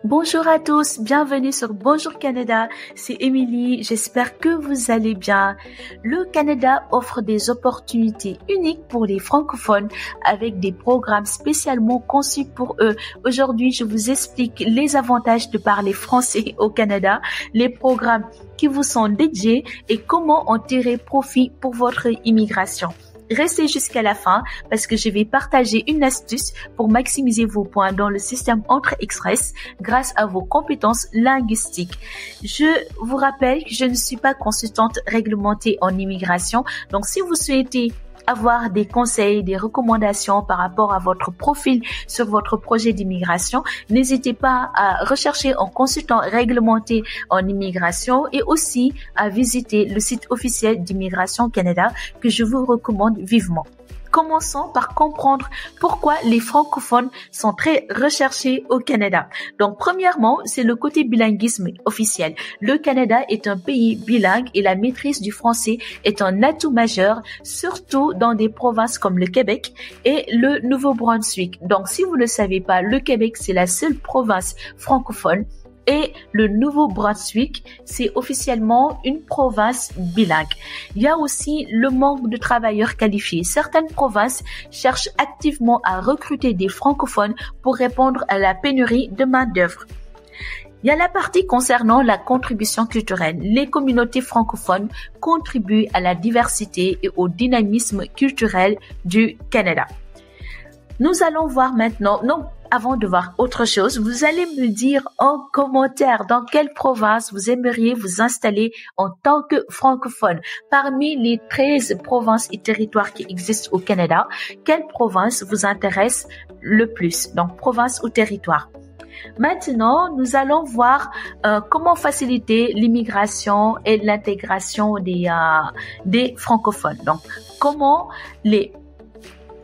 Bonjour à tous, bienvenue sur Bonjour Canada, c'est Émilie, j'espère que vous allez bien. Le Canada offre des opportunités uniques pour les francophones avec des programmes spécialement conçus pour eux. Aujourd'hui, je vous explique les avantages de parler français au Canada, les programmes qui vous sont dédiés et comment en tirer profit pour votre immigration. Restez jusqu'à la fin parce que je vais partager une astuce pour maximiser vos points dans le système Entrée Express grâce à vos compétences linguistiques. Je vous rappelle que je ne suis pas consultante réglementée en immigration, donc si vous souhaitez avoir des conseils, des recommandations par rapport à votre profil sur votre projet d'immigration, n'hésitez pas à rechercher un consultant réglementé en immigration et aussi à visiter le site officiel d'Immigration Canada que je vous recommande vivement. Commençons par comprendre pourquoi les francophones sont très recherchés au Canada. Donc, premièrement, c'est le côté bilinguisme officiel. Le Canada est un pays bilingue et la maîtrise du français est un atout majeur, surtout dans des provinces comme le Québec et le Nouveau-Brunswick. Donc, si vous ne le savez pas, le Québec, c'est la seule province francophone. Et le Nouveau-Brunswick, c'est officiellement une province bilingue. Il y a aussi le manque de travailleurs qualifiés. Certaines provinces cherchent activement à recruter des francophones pour répondre à la pénurie de main-d'œuvre. Il y a la partie concernant la contribution culturelle. Les communautés francophones contribuent à la diversité et au dynamisme culturel du Canada. Nous allons voir maintenant, avant de voir autre chose, vous allez me dire en commentaire dans quelle province vous aimeriez vous installer en tant que francophone. Parmi les 13 provinces et territoires qui existent au Canada, quelle province vous intéresse le plus? Donc, province ou territoire. Maintenant, nous allons voir comment faciliter l'immigration et l'intégration des francophones. Donc, comment les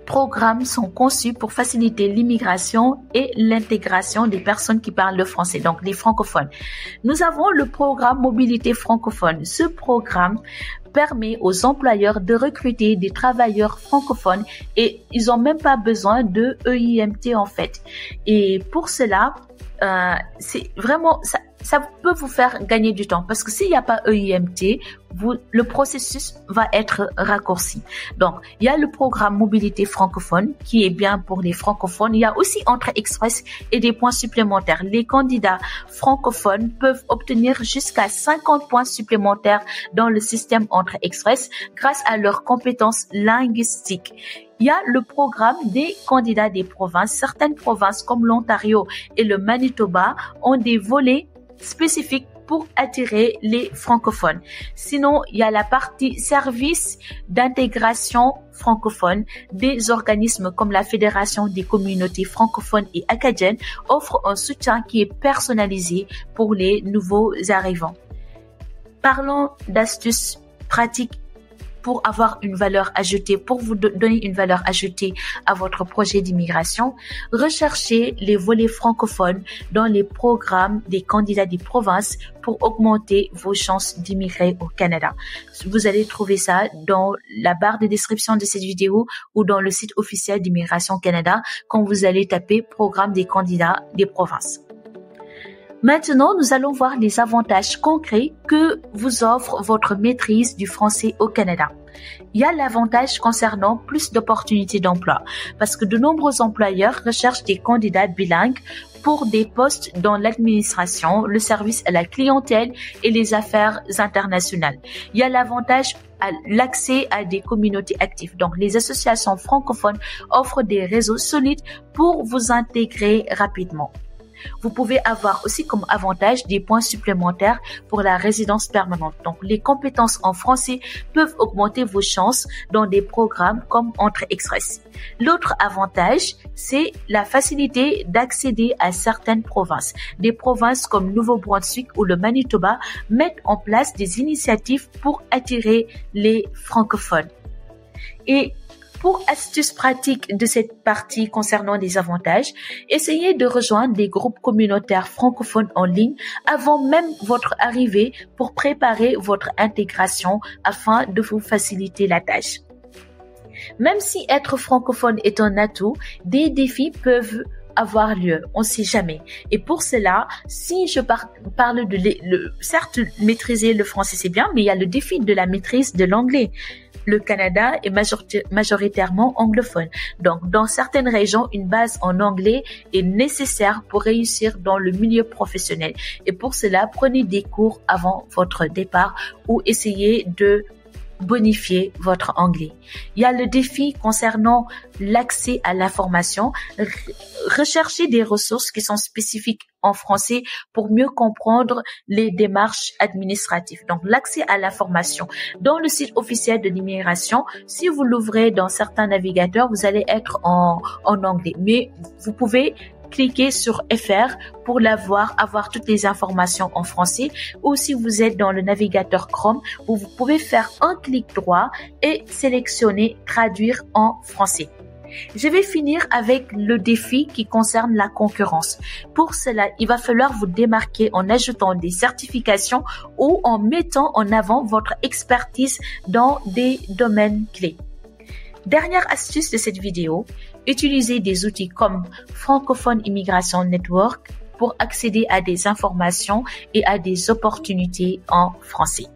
programmes sont conçus pour faciliter l'immigration et l'intégration des personnes qui parlent le français, donc les francophones. Nous avons le programme Mobilité francophone. Ce programme permet aux employeurs de recruter des travailleurs francophones et ils ont même pas besoin de EIMT en fait. Et pour cela, c'est vraiment ça peut vous faire gagner du temps parce que s'il n'y a pas EIMT, le processus va être raccourci. Donc, il y a le programme Mobilité francophone qui est bien pour les francophones. Il y a aussi Entrée Express et des points supplémentaires. Les candidats francophones peuvent obtenir jusqu'à 50 points supplémentaires dans le système Entrée Express grâce à leurs compétences linguistiques. Il y a le programme des candidats des provinces. Certaines provinces comme l'Ontario et le Manitoba ont des volets spécifiques pour attirer les francophones. Sinon, il y a la partie service d'intégration francophone. Des organismes comme la Fédération des communautés francophones et acadiennes offrent un soutien qui est personnalisé pour les nouveaux arrivants. Parlons d'astuces pratiques pour avoir une valeur ajoutée, pour vous donner une valeur ajoutée à votre projet d'immigration. Recherchez les volets francophones dans les programmes des candidats des provinces pour augmenter vos chances d'immigrer au Canada. Vous allez trouver ça dans la barre de description de cette vidéo ou dans le site officiel d'Immigration Canada quand vous allez taper programme des candidats des provinces. Maintenant, nous allons voir les avantages concrets que vous offre votre maîtrise du français au Canada. Il y a l'avantage concernant plus d'opportunités d'emploi parce que de nombreux employeurs recherchent des candidats bilingues pour des postes dans l'administration, le service à la clientèle et les affaires internationales. Il y a l'avantage à l'accès à des communautés actives. Donc, les associations francophones offrent des réseaux solides pour vous intégrer rapidement. Vous pouvez avoir aussi comme avantage des points supplémentaires pour la résidence permanente. Donc, les compétences en français peuvent augmenter vos chances dans des programmes comme Entrée Express. L'autre avantage, c'est la facilité d'accéder à certaines provinces. Des provinces comme Nouveau-Brunswick ou le Manitoba mettent en place des initiatives pour attirer les francophones. Et pour astuces pratiques de cette partie concernant les avantages, essayez de rejoindre des groupes communautaires francophones en ligne avant même votre arrivée pour préparer votre intégration afin de vous faciliter la tâche. Même si être francophone est un atout, des défis peuvent avoir lieu. On ne sait jamais. Et pour cela, si je parle de certes, maîtriser le français, c'est bien, mais il y a le défi de la maîtrise de l'anglais. Le Canada est majoritairement anglophone. Donc, dans certaines régions, une base en anglais est nécessaire pour réussir dans le milieu professionnel. Et pour cela, prenez des cours avant votre départ ou essayez de bonifier votre anglais. Il y a le défi concernant l'accès à l'information. Recherchez des ressources qui sont spécifiques en français pour mieux comprendre les démarches administratives. Donc, l'accès à l'information. Dans le site officiel de l'immigration, si vous l'ouvrez dans certains navigateurs, vous allez être en anglais. Mais vous pouvez cliquez sur FR pour avoir toutes les informations en français, ou si vous êtes dans le navigateur Chrome, où vous pouvez faire un clic droit et sélectionner traduire en français. Je vais finir avec le défi qui concerne la concurrence. Pour cela, il va falloir vous démarquer en ajoutant des certifications ou en mettant en avant votre expertise dans des domaines clés. Dernière astuce de cette vidéo, utilisez des outils comme Francophone Immigration Network pour accéder à des informations et à des opportunités en français.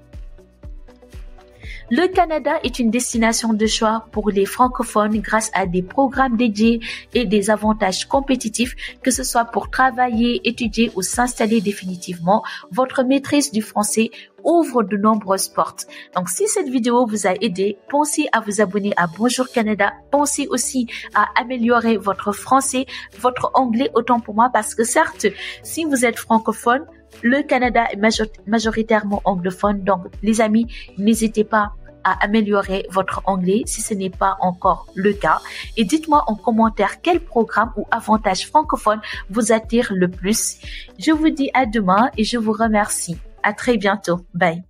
Le Canada est une destination de choix pour les francophones grâce à des programmes dédiés et des avantages compétitifs, que ce soit pour travailler, étudier ou s'installer définitivement. Votre maîtrise du français ouvre de nombreuses portes. Donc, si cette vidéo vous a aidé, pensez à vous abonner à Bonjour Canada. Pensez aussi à améliorer votre français, votre anglais autant pour moi, parce que certes, si vous êtes francophone, le Canada est majoritairement anglophone. Donc, les amis, n'hésitez pas à améliorer votre anglais si ce n'est pas encore le cas. Et dites-moi en commentaire quel programme ou avantage francophone vous attire le plus. Je vous dis à demain et je vous remercie. À très bientôt. Bye.